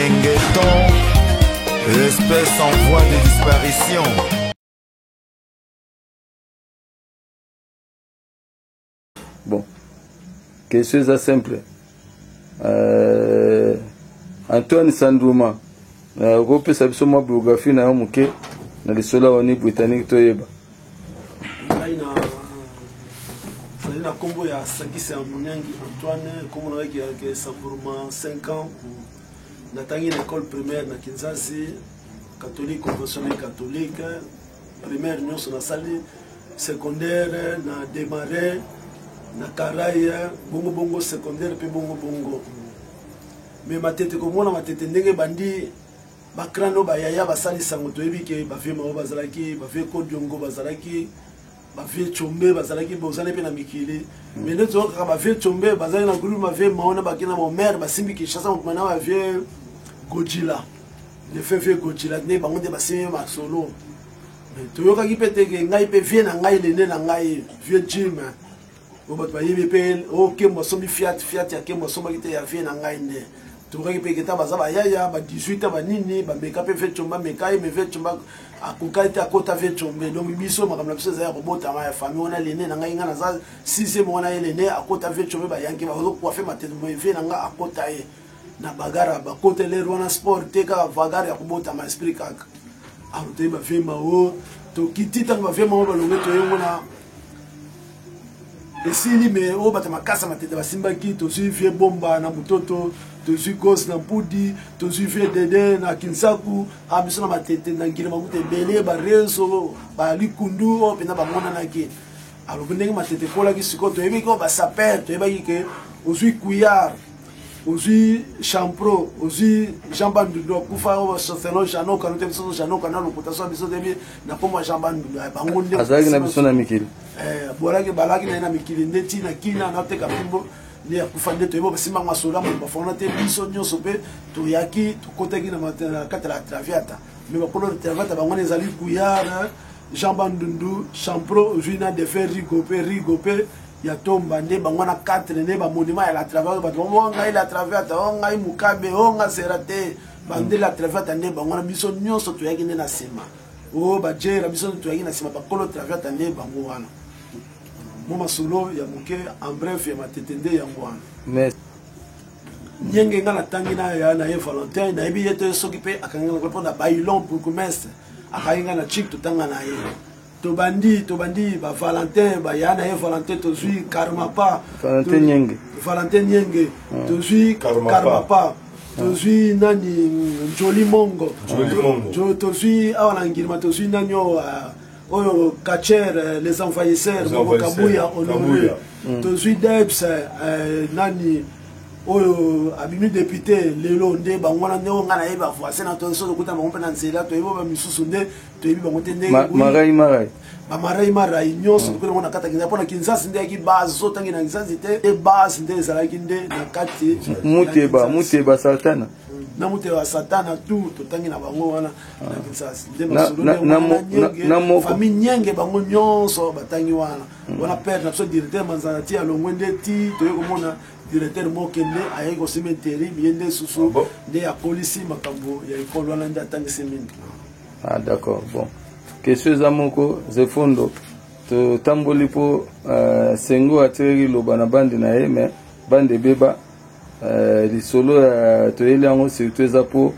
Nyengeton, espèce en voie de disparition. Bon, quelque chose de simple. Antoine Sandouma, groupe sabiso ma biographie na yomuke na lisola wani britannique toyeba. Na combo ya Sakisi Amunyangi Antoine, comme on a dit que ça pour 5 ans, natangi na école primaire na Kinshasa, catholique conventionnel catholique, primaire nous na sali, secondaire na démarré na Karaya, bongo bongo secondaire puis bongo bongo. Mais ma tête comme on a ma tête ndenge bandi bakrano ba yaya basali sango to ebike ba vie ma bazalaki, ba vie kodiongo bazalaki. Ma vie chombe bazalaki bozane pe na mikili mais ne to ka ba vie chombe bazali na groupe ma vie maona bakina mo mère basimbi ki chasa mo na ba vie Godzilla le fait Godzilla ne bango de basimbi ma solo mais to yoka ki pete ke ngai pe vie na ngai le ne na ngai vie Jim o ba ba yibe pe o ke mo sombi fiat ya ke mo somba kite ya vie na ngai ne to yoka ki pe ke ta bazaba yaya ba 18 ba nini ba meka pe vie chomba meka me vie chomba akukaite akota vie chombe donc biso makamla biso za robota ma famille on a lene na ngai ngana za 6e mona lene akota vie chombe ba yanki ba ko fa matete mo vie na nga akota e na bagara ba kote le rwana sport te ka bagara ya kubota ma esprit kaka arote ba vie ma o to kitita ba vie ma o ba longeto yengo na esili me o bata makasa matete ba simba ki to vie bomba na mutoto to suis gosse na Pudi, to suis fait Dede na Kinsaku, abiso na matete na ngire mamute bele ba rezo ba likundu o pena ba mona na ki. Alors ndenge matete kola ki siko to ebi ko ba saper to ebi ke ozui Couillard, ozui Champro, ozui Jean-Bandu do kufa o sofeno jano kanote biso jano kanalo potaso biso debi na poma Jean-Bandu ba ngonde. Azaki na biso na mikili. Bolaki balaki na mikili ndeti na kina na te kapimbo. Ni akufande to yebo basimba masola mo bafona te biso nyonso pe to yaki to kotaki na kata la traviata mais bakolo traviata bangone ezali Couillard Jean-Bandundu Champro Juina de fer rigope ya tomba nde bangona 4 ne ba monument ya la traviata ba ngai la traviata ngai mukabe nga serate bande la traviata nde bangona biso nyonso to yaki na sima o ba jera biso to yaki na sima bakolo traviata nde bango wana Moma solo ya muke en bref ya matetende ya ngwana mais nyenge ngana tangina ya na Valentin na ebi yeto soki pe akanga ko ponda bailon pour commerce akanga na chic to tanga na ye to bandi ba Valentin ba ya na Valentin to zui Karmapa Valentin nyenge to zui Karmapa to zui nani Joli Mongo to zui awana ngirima to zui nanyo Oyo Kacher, les envahisseurs, Kabuya, Honoré, Tozui Debs, Nani, Oyo, Abimi député, Lelo, Nde, Bangwana, Neo, Ngana, Eba, voisin, Antonio, de Kuta, Mon Penancela, Toyo, Misusunde, Toyo, Montene, Marai, Nyos, on a Katakina, pour la Kinsas, Ndeki, Baz, Sotangi, Naxazite, et Baz, Nde, Salakinde, Nakati, Muteba, Saltana. Na mute wa satana tu totangi na bango wana na famille nyenge bango nyonso batangi wana wana père na so directeur manzanati alongwende ti toyeko mona directeur mokende ayeko cemetery biende susu de ya police makambo ya école wana nda tangi semine. Ah d'accord, bon. Question za moko zefondo to tamboli po sengo ateri lobana bande na yeme bande beba lisolo ya toyeli yango surtout eza po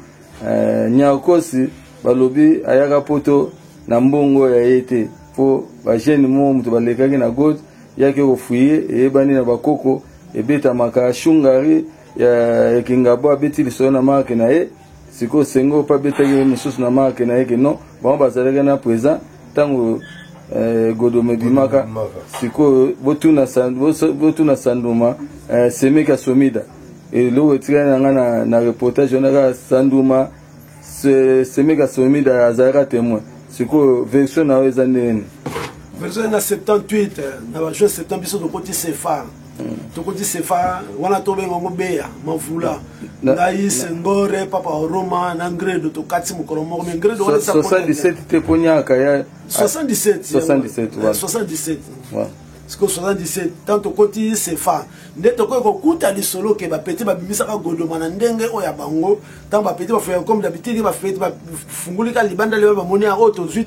nyakosi balobi ayaka poto na mbongo ya ete po bajene mo mutu balekaki na gauche yake kofuye eyebani na bakoko ebetamaka shungari ya kingabo abeti lisolo na marke na ye siko sengo pa betaki misusu na marke na ye ke non bango bazalaki na présent ntango Godome bimaka siko botuna Sandouma semeka somida et le retrait na reportage on a Sandouma semeka somida azara témoin siko version na wezane version na 78 na ba jeu 70 biso de côté CFA to côté CFA wana to bengo ngobeya mavula ngai sengore papa Roma na ngredo to katsi mukoromo me ngredo wala 77 te ponyaka ya 77 voilà 77 ouais siko 77 tanto koti sefa nde toko kokuta lisolo ke ba petit ba bimisa ka Godoma na ndenge oya bango tant ba petit ba faire comme d'habitude ba fait ba fungulika libanda le ba moni a auto zui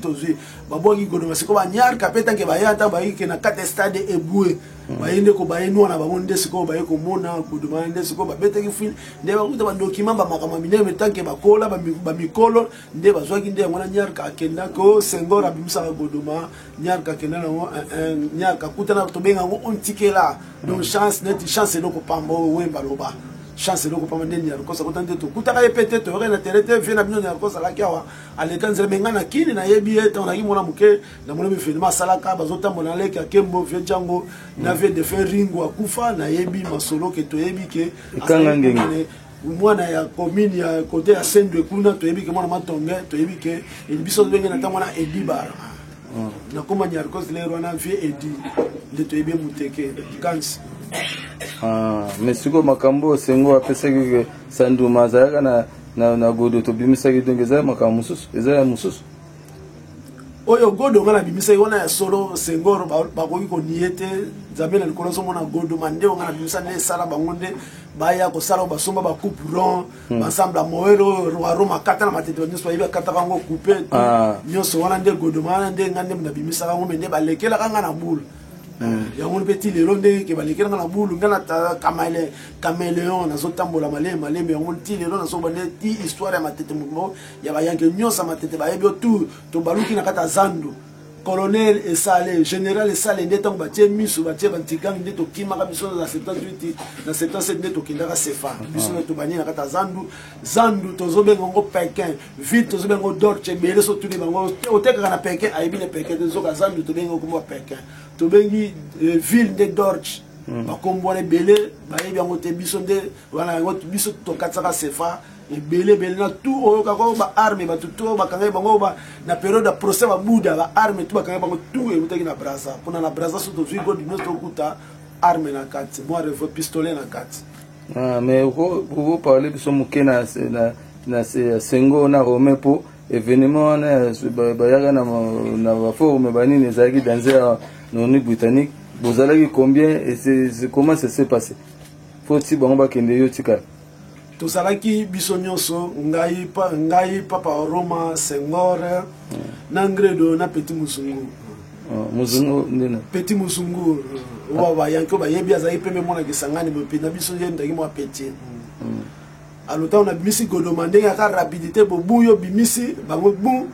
ba bongi Godoma siko ba nyar ka peta ke ba ya ta ba yike na 4 stade eboué ba yende ko ba yenu na ba monde siko ba yeko mona Godoma nde siko ba beta ki fin nde ba kuta ba document ba makama minene tanke ba kola ba mikolo nde ba zwaki nde ngona nyar ka kenda ko Senghor abimisa ka Godoma nyar ka kenda na nyar ka kuta na to benga ngo ontikela donc chance net chance no ko pambo wemba loba chance no ko pambo ndeni ya ko sa ko tande to kuta ka epete to re na terete vient na bino na ko sa la kiawa aleka nzela benga na kini na yebi eta na kimona muke na mona mi filma salaka bazota mona leka kembo vient jango na ve de faire ringo akufa na yebi masolo ke to yebi ke kanga ngenge mwana ya commune ya côté ya Sendwe kuna to yebi ke mwana matonge to yebi ke biso benga na tamona edibara na koma nyar ko zile rwana vie edi le to yebi muteke kansi mais siko makambo Senghor apesa ke Sanduma zaka na godo to bimisa ke donc eza makambo mususu eza mususu oyo godo ngana bimisa yona ya solo Senghor ba ko ko niete zamena likolo so mona godo mande ngana bimisa ne sala bangonde baya ko sala ba somba ba couperon ensemble moero Roma kata na matete ni so iba kata kango couper nyoso wana nde godo mana nde ngande na bimisa kango mende ba lekela kanga na bulu ya ngone petit lelo nde ke ba lekela na bulu ngana caméléon na zo tambola malema ya ngone ti lelo na so ba nde ti histoire ya matete mo ya ba yanke nyosa matete ba yebio to baluki na kata zando colonel Esale, général Esale, nde tango batie miso batie bantigang nde to kimaka biso na 78 na 77 nde to kindaka sefa biso to bani na kata zandu tozo benga ngo Pekin vite tozo benga Dorche bele so tuli bango oteka na Pekin ayibi ne Pekin tozo ka zandu to benga ko Pekin to bengi ville de Dorche bakombo ne bele bayibi ngo te biso nde wana ngo biso to katsaka sefa ebele na tout oyo kako ba arme ba tout ba kanga bango ba na période de procès ba buda ba arme tout ba kanga bango tout e mutaki na brasa pona na brasa so to vigo di notre kuta arme na kati moi revo pistolet na kati mais vous parler de son mukena na Senghor na Rome po événement na ba yaga na ba forum ba nini zaki danser non britannique vous allez combien et c'est comment ça s'est passé faut-il bango ba kende yo tika tozalaki biso nyonso ngai papa Roma Senghor nangredo na petit musungu ndena petit musungu wa yanko ba yebi azai peme mona kisangani bope na biso yenda ki mo petit alota on a bimisi Godoma ndenga ka rapidité bobuyo bimisi bango bu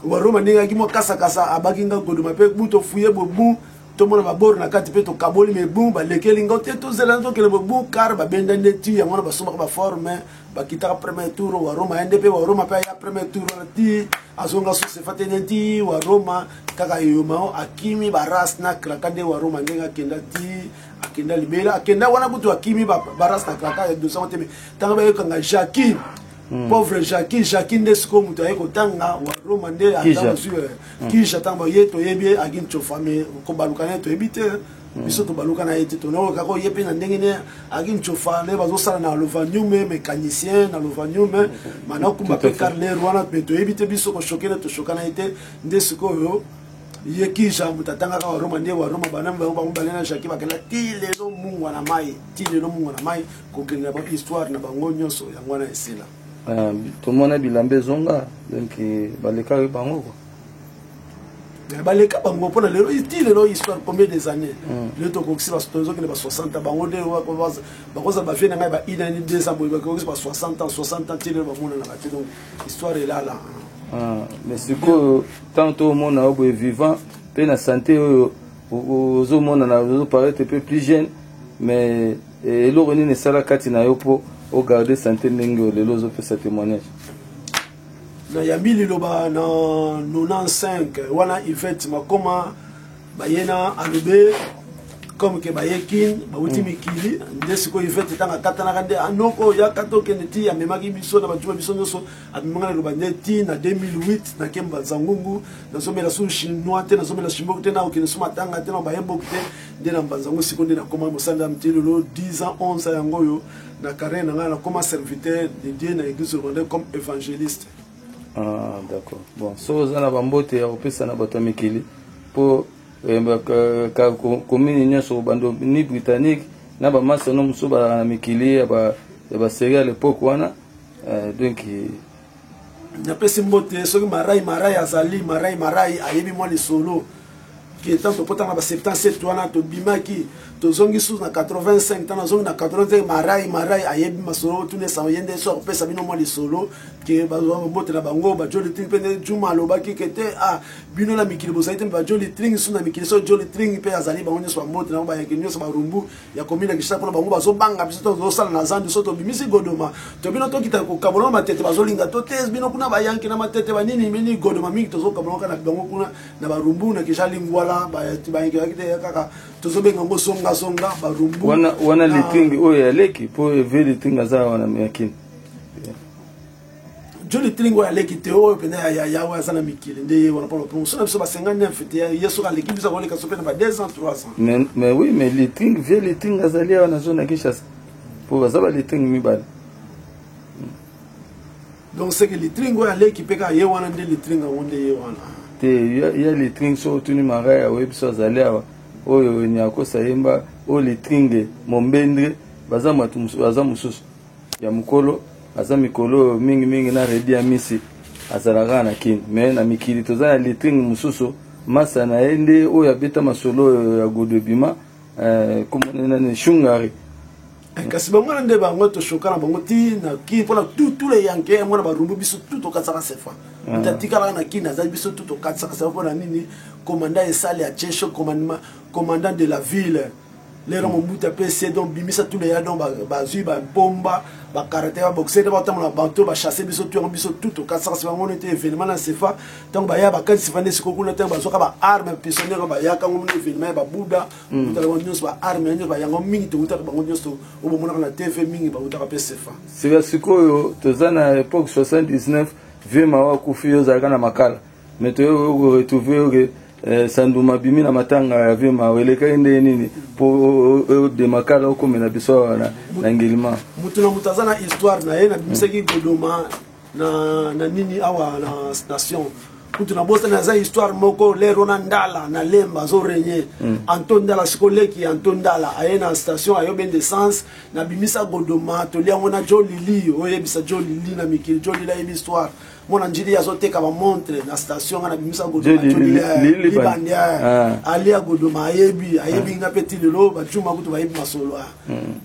wa Roma ndenga ki mo kasa abakinga Godoma pe buto fuye bobu to mona babor na kati pe to kaboli me bum ba lekeli ngote to zelando kele bobu kar ba benda ndeti ya mona basoma ba forme ba kita premier tour wa Roma NDP wa Roma pa ya premier tour ti azonga so se fate ndeti wa Roma kaka yoma akimi baras na krakande wa Roma ndenga kenda ti akenda libela akenda wana butu akimi baras na kraka ya 200 tebe tanga ba yokanga Jacques pauvre Jacques ndesko mutu ayeko tanga wa Roma nde atanga sur kisha tamba yeto yebi agin chofame ko balukana to ebite biso to balukana yete to no kako yepe na ndenge ne agin chofane bazo sala na lovanyume mécanicien na lovanyume mana kumba pe carler wana pe to ebite biso ko shokena to shokana yete ndesko yo yekisha mutatanga ka wa Roma nde wa Roma bana ba balena Jacques bakela tile no mungu na mai ko kenga ba histoire na bango nyonso ya ngwana esela tout le monde a bilambe zonga donc baleka bango quoi baleka bango pona lelo style lo histoire combien des années le to koksi ba stozo ke ba 60 bango de ba koza ba fena ngai ba ina ni 2 ans ba koksi ba 60 ans tile ba mona na ba donc histoire est là mais c'est que tant tout le monde a beau vivant pe na santé aux hommes na zo paraître un peu plus jeune mais elo reni ne sala kati na yo po au garder santé ndenge lelo zo fait témoignage na yambili loba na 95 wana Yvette makoma bayena alobe comme que bayekin bauti mikili ndesiko Yvette tanga katana kande anoko ya katoke neti ya memaki biso na bajuma biso nyoso amimanga loba neti na 2008 na kemba zangungu na somela su chinois te na somela chimbo te na okene suma tanga te na bayembo te nde na mbanzango sikonde na koma mosanda mtilolo 10 ans 11 ans yango yo na carrière na comme serviteur de Dieu na église rwandaise comme évangéliste. D'accord. Bon, so za na bambote ya opesa na bato mikili po commune nyonso bando ni britannique na ba masa no muso ba mikili ba série à l'époque wana donc napesi mbote soki marai azali marai ayebi mwa lisolo qui tant potanga ba 77 wana to bimaki to zongi sous na 85 tana zongi na 85 marai ayebi masolo tune sa yende so pesa bino mwa lisolo ke ba mbote na bango ba joli tring pende juma lobaki kete bino la mikili bosaite ba joli tring sous na mikili so joli tring pe azali ba onye so mbote na ba yekenyo so ba rumbu ya komina kisha pona bango bazo banga biso to sala na zandu so to bimisi godoma to bino to kita ko kabolo matete bazolinga to tes bino kuna ba yanki na matete ba nini mini godoma mingi to so kabolo kana bango kuna na ba rumbu na kisha lingwala ba yanki yakite kaka to so benga ngo songa ba rumbu wana litingi oyo aleki po veli tinga za wana yakini joli tringo ya leki te oyo pena ya wa sana mikili nde wana pour promotion biso ba 59 fete yeso ka l'équipe biso koleka so pena ba 2 ans 3 ans mais oui mais les tring via les tring azali wana zone Kinshasa pour bazaba les tring mibale donc c'est que les tringo ya leki peka ye wana nde les tringa wonde ye wana te ya les tring so tuni mara ya web so azali awa oyo nyako sayemba o les tring mombendre bazama mususu ya mukolo aza mikolo mingi na redi ya misi azalaka na kini mais na mikili toza na letring mususu masa na ende oyo abeta masolo ya godobima komona na shungari kasi bango na nde bango to shokana bango ti na ki pona tous les yanke mwana barumbu biso tout to katsaka sefa tatikala na kina za biso tout to katsaka sefa pona nini commandant esali ya chesho commandant de la ville les gens ont PC donc bimisa tous les yadons bazui ba bomba ba karaté ba boxer ba tamu na banto ba chasser biso tout au cas ça c'est vraiment était événement na sefa donc ba ya ba kan sifane sikoko na temps ba soka ba arme prisonnier ba ya kan ngomni événement ba buda utala ba news ba arme news ba yango mingi to utala ba news to o mona na TV mingi ba utala pe sefa c'est sikoyo tozana époque 79 vema wa kufio za kana makala mais to retrouver sanduma bimi na matanga ya vema weleka ende nini po de makala okomena biso na ngilima mutu na mutazana histoire na ye na bimiseki godoma na nini awa na station mutu na bosa na za histoire moko lero na ndala na lemba zo renye Anton Ndala sikoleki Anton Ndala aye na station ayo ben d'essence na bimisa godoma to lia mona Jolili oyebisa Jolili na mikili Jolili la histoire mona njili ya zote ka ba montre na station na bimisa godoma Jolili bandia alia godoma ayebi nga petit lelo ba chuma kutu ba yebi masolo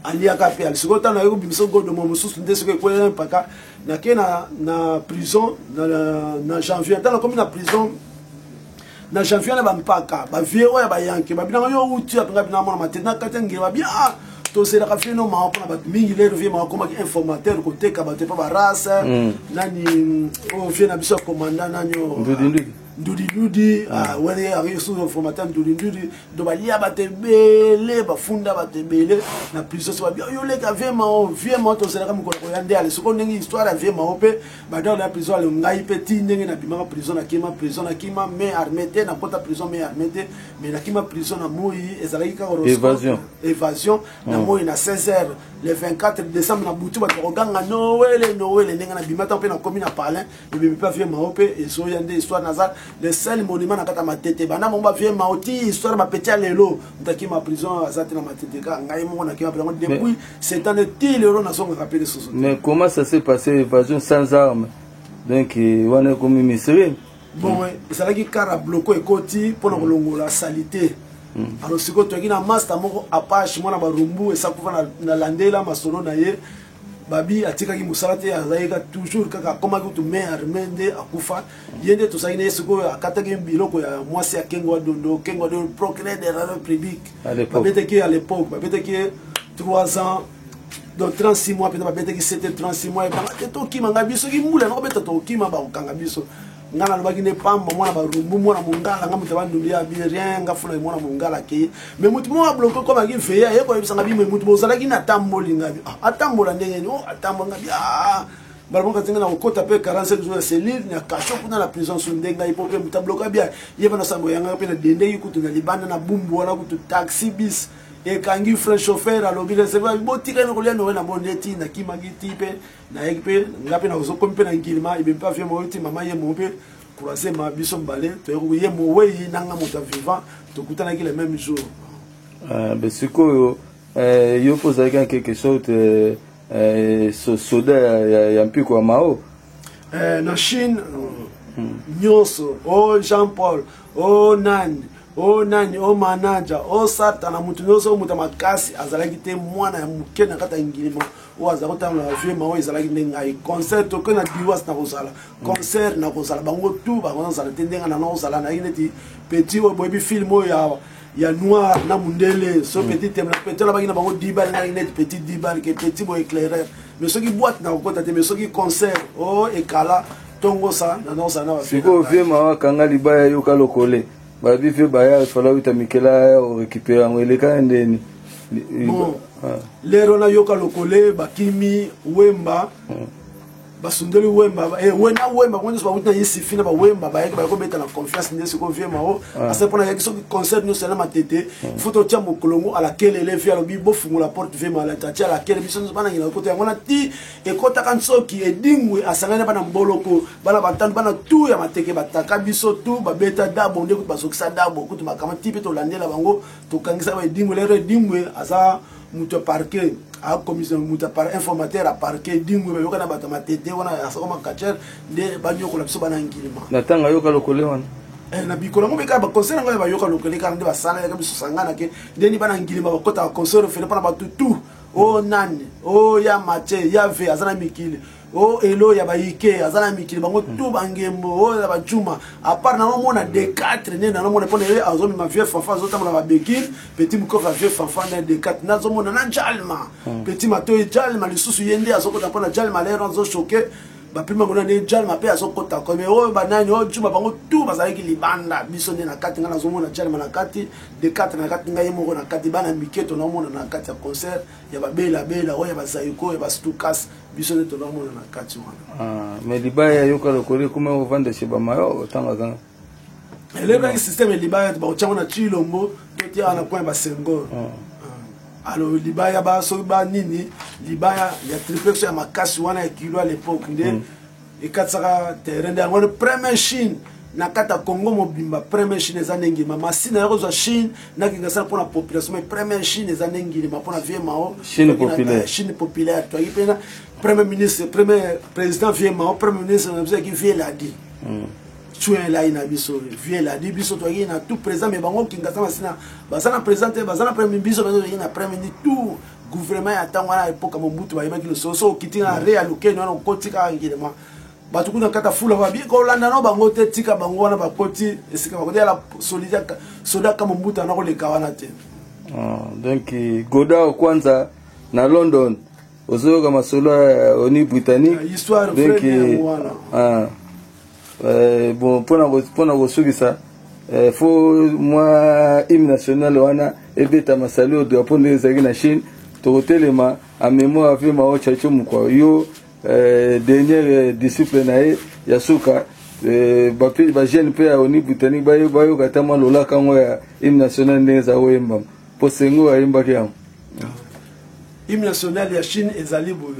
alia ka pe alisikota na yo bimisa godoma mususu ndesiko kwela mpaka na kena na prison na janvier dans la commune na prison na janvier na ba mpaka ba vie oya ba yanke ba binanga yo uti apinga bina mona matena katengi ba bien to sera ka fino ma pona ba mingi lero vie ma koma informateur ko teka ba te pa ba race nani o vie na biso commandant nanyo Ndudi wale ari sous informateur Ndudi do balia batebele bafunda batebele na prison so ba yo le ka vraiment to sera ka mukolo yande ale so ko ndengi histoire ya vie ma ope ba dans la prison le ngai petit ndenge na bimaka prison na kima mais armete na kota prison mais armete mais na kima prison na moi ezalaki ka évasion na moi na 16h le 24 décembre na butu ba koganga Noël ndenge na bimata pe na commune na Palin et bimi pas vie ma ope et so yande histoire nazar le seul monument na kata matete bana momba vie maoti histoire ma petit lelo ndaki ma prison azati na matete ka ngai mo na kima prison depuis c'est un petit lelo na songa rappeler ce mais comment ça s'est passé évasion sans armes donc wana comme misiri bon ça là qui car bloqué ekoti pour longola salité alors siko to kina master moko apache mona barumbu esa kuva na landela masolo na ye babi atika ki musalate azaika toujours kaka koma kutu me armende akufa yende to saine siko akata ki biloko ya mwasi ya kengo dondo procureur de la République babete ki à l'époque babete ki 3 ans donc 36 mois peut-être babete ki c'était 36 mois et to ki manga biso ki mula no beta to ki ma ba kanga biso ngana lobaki ne pamba mwana barumbu mwana mungala ngamu tabandulia bi rien nga funa mwana mungala ke mais mutu mo abloko ko baki feya yeko bisanga bi mutu bozala ki na tamboli ngabi atambola ndenge no atambola ngabi balabon ka tingana okota pe 45 jours c'est libre na kacho kuna la prison sundenga ipope mutabloka bien yeba na sango yanga pe na dende kutu na libanda na bumbu wala kutu taxi bis et kangi frère chauffeur alobi le seva botika no kolia no na boneti na kimagi tipe na ekpe ngape na ozo kompe na ngilima ibe pa vie mo ti mama ye mo pe croisé ma biso mbale to ye mowe nanga moto vivant to kutana ki le même jour ben siko yo posa quelque chose soda ya mpiko wa mao na Chine nyonso o Jean Paul o nani o manager o sarta na mutu nyonso mutu makasi azalaki te mwana ya muke na kata ngilima o azalaki ta na vie mao ezalaki ndengai concert to que na diwas na kozala concert na kozala bango tout bango na zala tendenga na kozala na ineti petit o bobi film o ya noir na mundele so petit temple petit la bagina bango diba na ineti petit diba que petit bo éclaireur mais ce qui boîte na kota te mais ce qui concert o ekala tongo sa na ça na siko vie mao kanga libaya yo kalokole ba bife baya fala uta mikela o récupérer ngweleka ndeni lero na yoka lokole bakimi wemba basundeli wemba wena wemba kwa nso bakuta yisi fina ba wemba ba yeke ba ko beta na confiance ndesi ko vie mao asa pona yeke so concert no sala matete photo tia mokolongo ala kele le via lo bi bo fungula porte vie mala tatia la kele biso bana ngina ko te ngona ti e kota kanso ki edingwe asangana bana mboloko bana batanu bana tu ya mateke bataka biso tu ba beta dabo ndeko basokisa dabo kutu makama tipe to landela bango to kangisa ba edingwe le edingwe asa muto parquet a commission muta par informateur a parquet dingwe ba yokana bata matete wana asoma kacher de banyo ko la biso bana ngilima na tanga yoka lokole wana na bikola mo beka ba concert nga ba yoka lokole kan de basala ya biso sangana ke deni bana ngilima ba kota concert fele pana ba tutu o nani o ya mate ya ve azana mikile o elo ya baike azana mikili bango tu bangembo o ya bajuma a part na mona de 4 ne na mona pona ele azomi ma vieux fanfa azota mona ba bekil petit mkofa vieux fanfa na de 4 na zomona na jalma petit mato jalma lisusu yende azokota pona jalma lero nzo choquer ba prima mona ne jalma pe azokota ko me o banani o juma bango tu bazalaki libanda biso ne na kati ngana zomona jalma na kati de 4 na kati ngai moko na kati bana miketo na mona na kati ya concert ya ba bela o ya ba zaiko ya ba stukas biso ne to na mona na kati wana mais libaya yoka lokole kuma ovanda chez bamayo tanga kanga le système libaya ba ochango na chilombo keti ana point ba sengo alors libaya ba so ba nini libaya ya triplex ya makasi wana ya kilo à l'époque nde e katsaka terrain de ngone premier Chine na kata Congo mobimba premier Chine ezanengi mama sina yako za Chine na kingasala pona population mais premier Chine ezanengi ma pona vie mao Chine populaire to yipena premier ministre premier président vie mao premier ministre na qui vie la di tuer la ina biso vie la di biso to yina tout président mais bango kingasala sina bazana président bazana premier biso bazo yina premier ni tout gouvernement ya tangwana époque Mobutu ba yimaki le soso kitina réalloquer non kotika ngilema batu kuna kata fula ba bi ko landa no bango te tika bango wana ba koti esika ba kodia la soda kama Mobutu na ko le kawana te donc goda kwanza na London ozoyoka masolo oni britannique histoire donc bon pona kosukisa faut moi hymne national wana ebeta masali o drapeau ndezaki na Chine tokotelema a mémoire vie mao chacho mukwa yo dernière discipline na ya suka ba jeune pe oni britannique bayo katama lola kango ya hymne national ndeza wemba posengo ya imba kyam hymne national ya Chine ezali boyo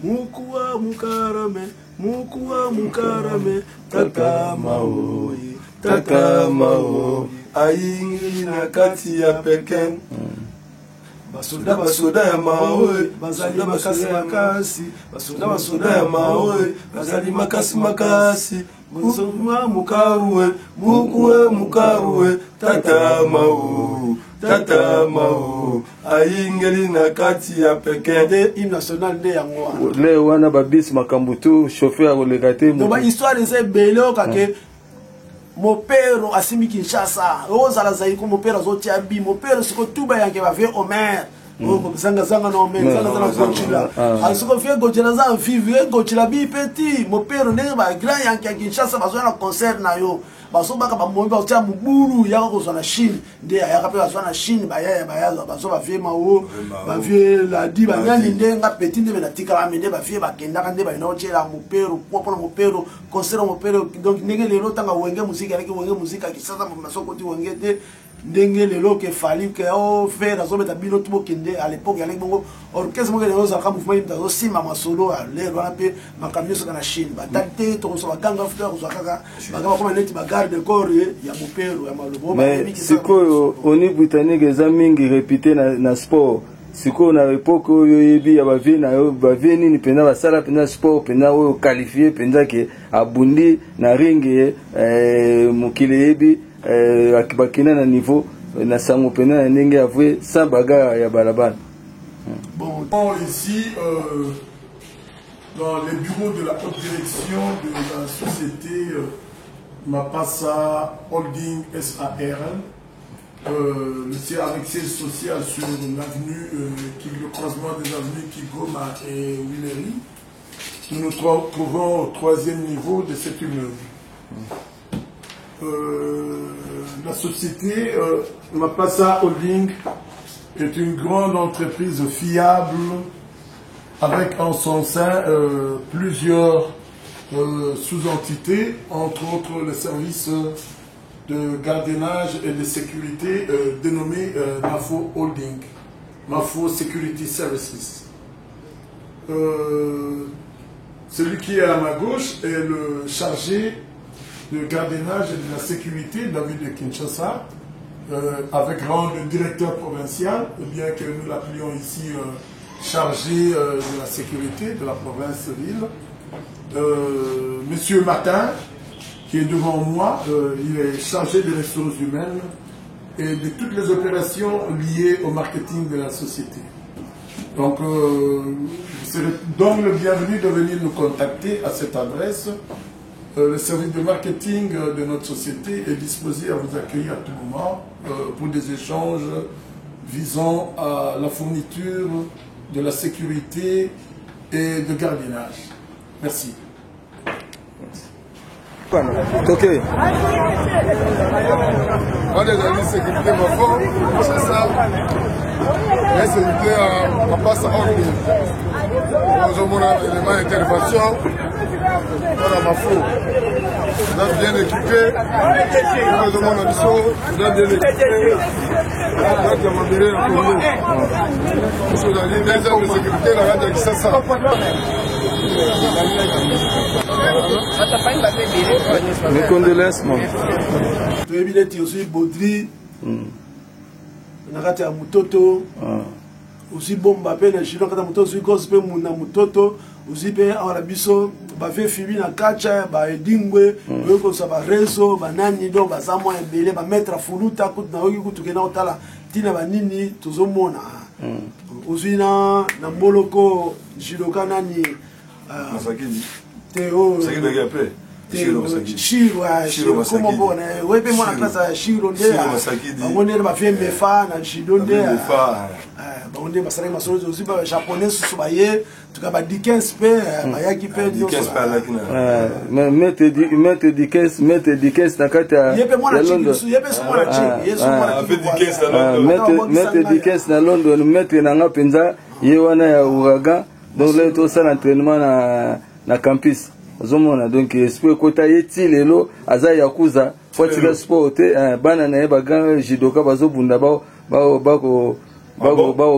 mukuwa mukarame tata mao ayingi na kati ya Pekin basoda ya mao bazali basoda ya mao bazali makasi mukaruwe tata mao ayingeli na kati ya Pekin de hymne national de yango le wana babis makambutu chauffeur kolekate mo ba histoire c'est belo kake mopero asimi Kinshasa ozala zaiko mopero zotia bi mopero siko tuba yanke ba vie Omer zanga no Omer zanga gochila asiko vie gochila za vivre gochila bi petit mopero ne ba grand yanke Kinshasa bazo na concert na yo baso baka ba mo ba tia muburu ya ko zo na Chine de ya ka pe bazo na Chine ba ya bazo ba vie mao ba vie la di ba nyali ndenga petit de na tika ba mende ba vie ba kenda ka nde ba no chela mopero popo mopero concert mopero donc nege le no tanga wenge musique avec wenge musique Kinshasa masoko ti wenge de ndenge lelo ke fali ke o faire zo meta bino tubo kende à l'époque yale bongo orchestre mo ke zo ka mouvement imta zo simba masolo le wana pe makamyo so kana Chine ba tante to so baganga futa ko kaka bagaba koma neti ba garde corps ya mopero ya malobo mais siko oni britannique ezamingi répéter na sport siko na époque oyo yebi ya baveni ni penda basala penda sport penda oyo qualifié penda ke abundi na ringi mokile yebi bakina na niveau na sango penda na ndenge avoué sans bagarre ya balabala. Bon, ici dans les bureaux de la haute direction de la société Mapassa Holding SARL. Le siège avec siège social sur l'avenue, le croisement des avenues Kigoma et Willery. Nous nous trouvons au 3e niveau de cet immeuble. La société Mapassa Holding est une grande entreprise fiable avec en son sein plusieurs sous-entités, entre autres les services de gardiennage et de sécurité dénommé Mafo Holding, Mafo Security Services. Celui qui est à ma gauche est le chargé de gardiennage et de la sécurité, David de Kinshasa, avec rang de directeur provincial, bien que nous l'appelions ici chargé de la sécurité de la province-ville. Monsieur Martin, qui est devant moi, il est chargé des ressources humaines et de toutes les opérations liées au marketing de la société. Donc, vous serez donc le bienvenu de venir nous contacter à cette adresse. Le service de marketing de notre société est disposé à vous accueillir à tout moment pour des échanges visant à la fourniture de la sécurité et de gardiennage. Merci. Ok. On est dans la sécurité, c'est ça. La sécurité, on passe en ligne. Nous avons un élément d'intervention. On a ma fou. Vous êtes bien équipés. Nous avons un mission. Vous êtes bien équipés. Vous êtes demandé un peu. Parce que vous avez des agents de sécurité, la radio qui ça. Mes condoléances, mon. Tu es bien aussi Baudry. Nakati ya mutoto. Aussi bomba pe na shiro kata mutoto aussi gospel muna mutoto. Aussi pe ala biso ba fe fibi na kacha ba edingwe ko sa ba rezo ba nani do ba samwa ebele ba mettre fuluta kutu na oki kutu kena otala tina ba nini tozomona. Aussi na mboloko jiroka nani Masakini. Théo. Masakini de après. Shiro como bona wepe mwana klasa Shiro ndea bangonera bafembe fa na Shiro ndea bangonera basara masolo zoziba japonais subaye tukaba Dickens pe bayaki pe Dickens pa lakina mettre Dickens na kata yepe mwana London yepe mwana chiki yesu mwana mettre Dickens na London mettre na ngapenza ye wana ya Uragan donc là to ça l'entraînement na campus. Donc esprit kota yeti lelo aza yakuza fotika sport bana na ba grand jidoka bazo bunda ba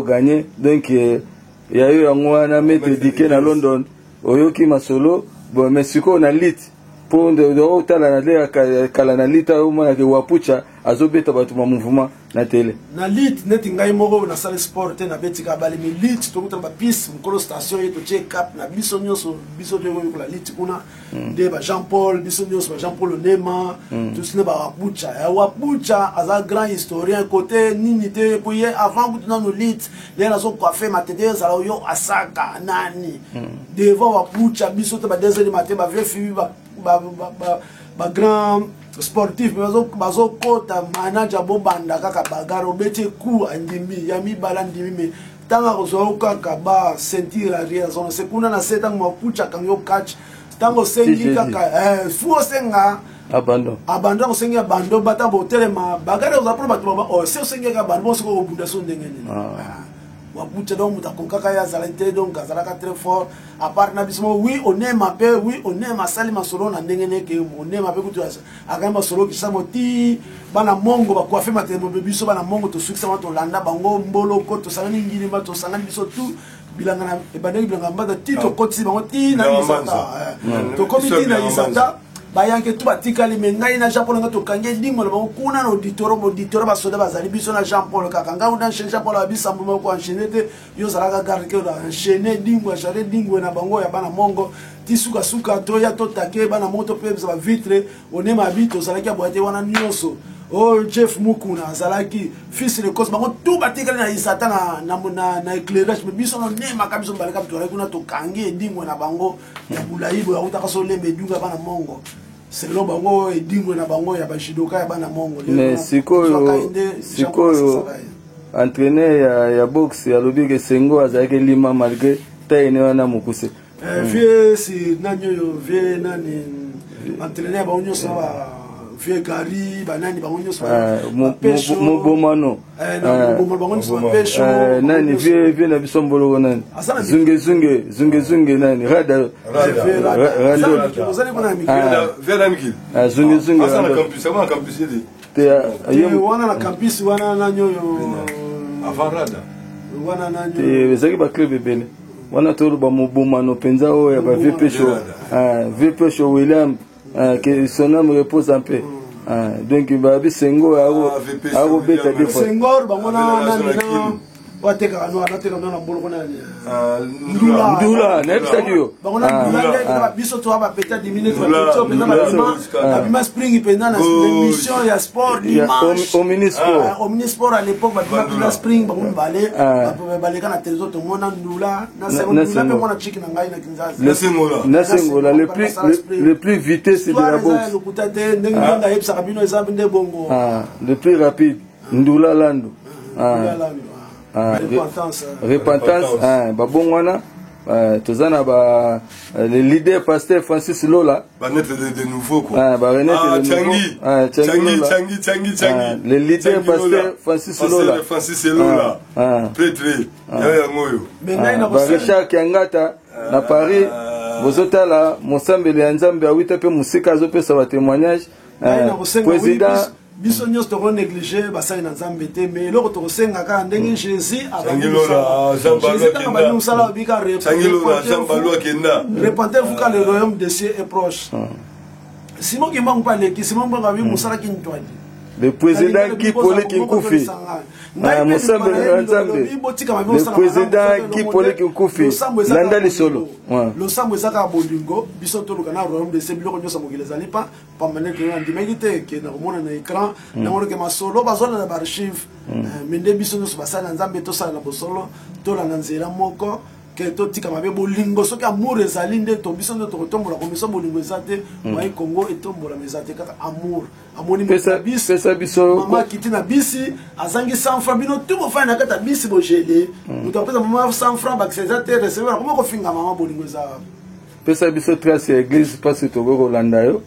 gagner donc ya yo ngwana mete dike na London oyoki masolo bon mais siko na lit pour de otala na le kala na lita o mona ke wapucha azobeta batu ma mouvement na télé na lit neti ngai moko na salle sport na betika bali mi lit to kutamba piste mkolo station yeto check up na biso nyoso biso de ko la lit kuna de ba Jean Paul biso nyoso ba Jean Paul Nema tout ce ne ba wapucha ya wapucha aza grand historien côté nini te pour hier avant que dans nos lit les raison quoi faire matete za yo asaka nani devant wapucha biso te ba 2h du matin ba vieux fille ba grand sportif bazo kota manager bobanda kaka bagaro bete ku andimi ya mibala ndimi me tanga ko kaka ba sentir arrière zone sekuna na seta mapucha kanyo catch tango sengi kaka fuo senga abando ko sengi abando bata botelema bagare za pro batuma o se sengi ka bando so ko bunda so ndenge ni Wabuche donc mutakonkaka ya zalite donc azalaka très fort à part na bismo oui on aime un peu oui on aime asali masolo na ndengene ke on aime un peu kutu akama masolo ki samoti bana mongo ba coiffer matemo biso bana mongo to succès to landa bango mbolo ko to sangani ngini ba to sangani biso tout bilanga na ebandeki bilanga mbada tito koti bango ti na isata to komiti na isata bayanke tu batikali mengai na Jean Paul ngato kange dingo na kuna na auditeur ba soda bazali biso na Jean Paul kakanga una Jean Paul abisa mbumo ko enchaîner yo zalaka garde ke na enchaîner dingo jare dingo na bango ya bana mongo tisuka suka to ya to take bana moto pe ba vitre onema bito zalaki aboite wana nyonso oh Jeff Mukuna zalaki fils de cause bango tout batikali na isata na éclairage mais biso no nema kabiso baleka to kuna to kange dingo na bango ya bulaibo ya utaka so lembe dunga bana mongo selon bango edingo na bango ya bashidoka ya bana mongo mais sikoyo entraîneur ya boxe ya lobi ke Sengo azalaki lima malgré taine wana mukuse vie si nanyo vie nani entraîneur ba onyo sawa vie gari banani ba onyo sawa mobomano nani vie na bisombolo nani zunge nani rada wana na campus wana nanyo avant rada wana nanyo ezaki ba club ebele wana tolo ba mobomano penza oyo ya ba vie pesho William que son âme repose en paix. Donc babi Sengo aro beta des fois. Senghor bangona nani wateka no anateka no na bolo kona ndula na episode bangona ndula biso to aba peta 10 minutes to pena ba bima spring pena na émission ya sport dimanche omnisport à l'époque ba bima spring ba mbale ba kana tezo to mona ndula na ndula pe mona chiki na ngai na kinzazi na Sengola le plus vite c'est de la boxe le plus rapide ndula lando repentance babongwana tozana ba le leader pasteur Francis Lola ba naître de nouveau quoi Changi le leader pasteur Francis Lola prêtre ya ngoyo ba Richard Kiangata na Paris bozotala mosambele ya Nzambe a wita pe musika azopesa ba témoignage président biso nyos to négliger basai na Nzambe te mais loko to senga ka ndenge Jésus Sangilora répandez-vous quand le royaume des cieux est proche. Simon qui manque pas les qui Simon ba bi musala ki ntwadi le président qui pole ki kufi mosambele ya Nzambe le président qui pole ki kufi landa lisolo le sambo ezaka bolingo biso to lukana royaume des cieux biloko nyosa mokile zali pa pamane ke ndimeki te ke na komona na écran na ngolo ke masolo bazona na archive mende biso nyoso basala na Nzambe to sala na bosolo to la nzela moko que to tika mabe bolingo soki amour ezali nde to biso nde to tombola ko biso bolingo ezate mai Congo etombola mezate kaka amour amoni pesa biso mama kitina bisi azangi 100 francs bino tout mo fa na kata bisi bo gelé muto pesa mama 100 francs ba sezate recevoir comment ko finga mama bolingo za pesa biso trace église parce que to go landa yo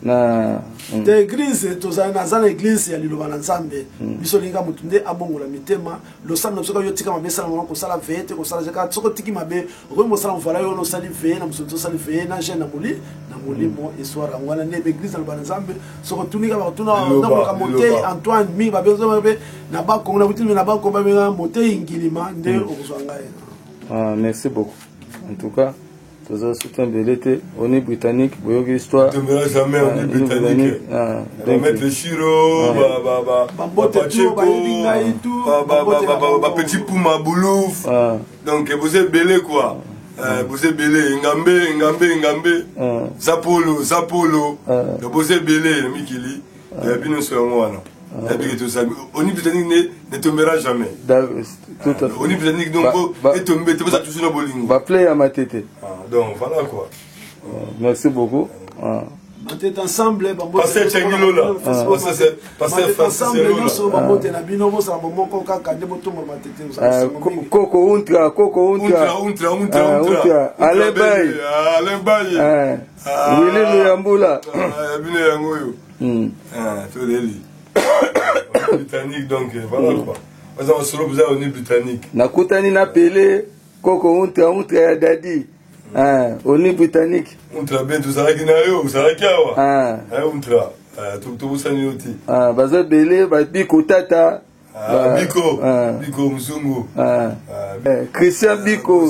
na te église tozana na église ya liloba na Nzambe biso linga mutunde abongola mitema lo samna soka yo tika mabesa na ko sala vete ko sala jaka soko tiki mabe ko mo sala mfala yo no sali ve na musunzo sali ve na je na molimo eswara ngwana ne église na Nzambe soko tunika ba tuna na monte Antoine mi ba bezo mabe na ba ko na butimi na ba ko ba monte ingilima nde okozwanga merci beaucoup en tout cas toza soutien belete on est britannique boyoki histoire tu me jamais on est britannique mettre Chiro ba petit Puma Boulouf donc vous êtes belé quoi vous êtes belé ngambe Zapolo donc vous êtes belé mikili et puis nous sommes wana on est britannique ne tombera jamais on est britannique donc et tomber tu vas toujours dans bolingo va play à ma tête donc voilà quoi merci beaucoup on est ensemble passer Changilo là passer ensemble nous sommes bamote na bino bo sa bomoko kaka de botomo matete koko untra ale bay wili luyambula bino yango yo to deli britannique donc voilà quoi baza masolo buza oni britannique nakutani na Pelé koko untra ya dadi oni britannique untra ben tozalaki na yo ozalaki awa untra tobosani yo te baza bele babiko tata Biko Mzungu Christian Biko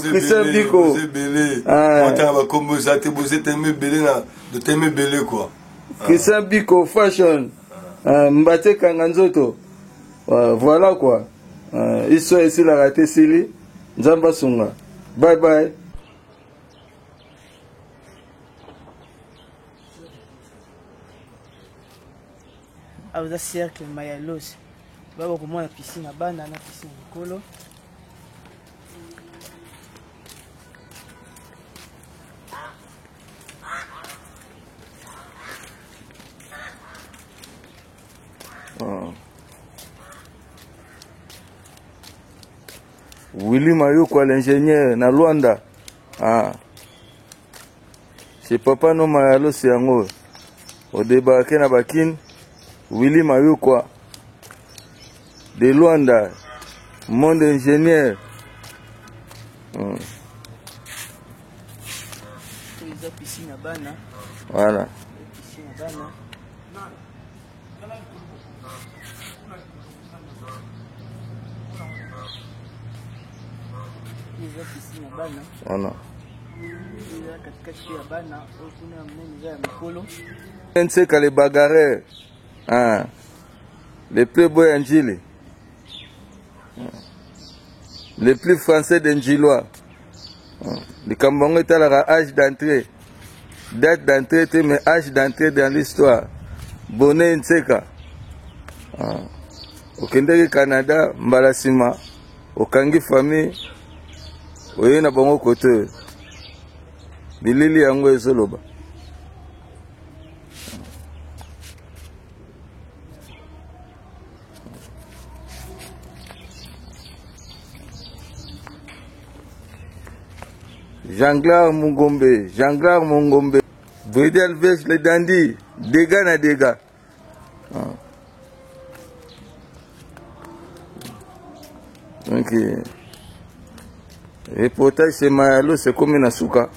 Belé Monta va comme ça te bosser t'aimer Belé na de t'aimer Belé quoi Christian Biko fashion Mbate Kanganzoto voilà quoi ils sont ici la raté Sili Nzamba Sunga bye bye. Aza cercle Mayalos baba komona piscine na bana na piscine likolo Willy Mayoko l'ingénieur na Luanda c'est papa no Mayalo yango au débarquer na Bakine Willy Mayoko de Luanda, monde ingénieur. Voilà. Voilà. C'est les bagarreurs. Les plus beaux Angili. Les plus français d'Angilois. Le Cambongo est à l'âge d'entrée. Date d'entrée, mais âge d'entrée dans l'histoire. Bonnet Nseka. Au Canada, Mbalasima. Au Kangi famille. Au Yena Bongo Kote. Bilili Yango Ezoloba. Janglar Mungombe, Bridel Vech le Dandi, dégâts na dégâts. Donc, reportage c'est Mayalo, c'est comme une Asuka.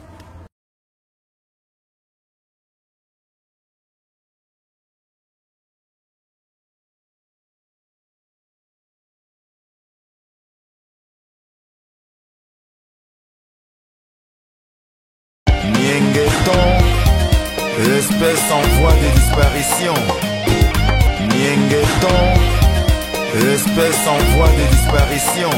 Espèce en voie de disparition. Niengeton, espèce en voie de disparition.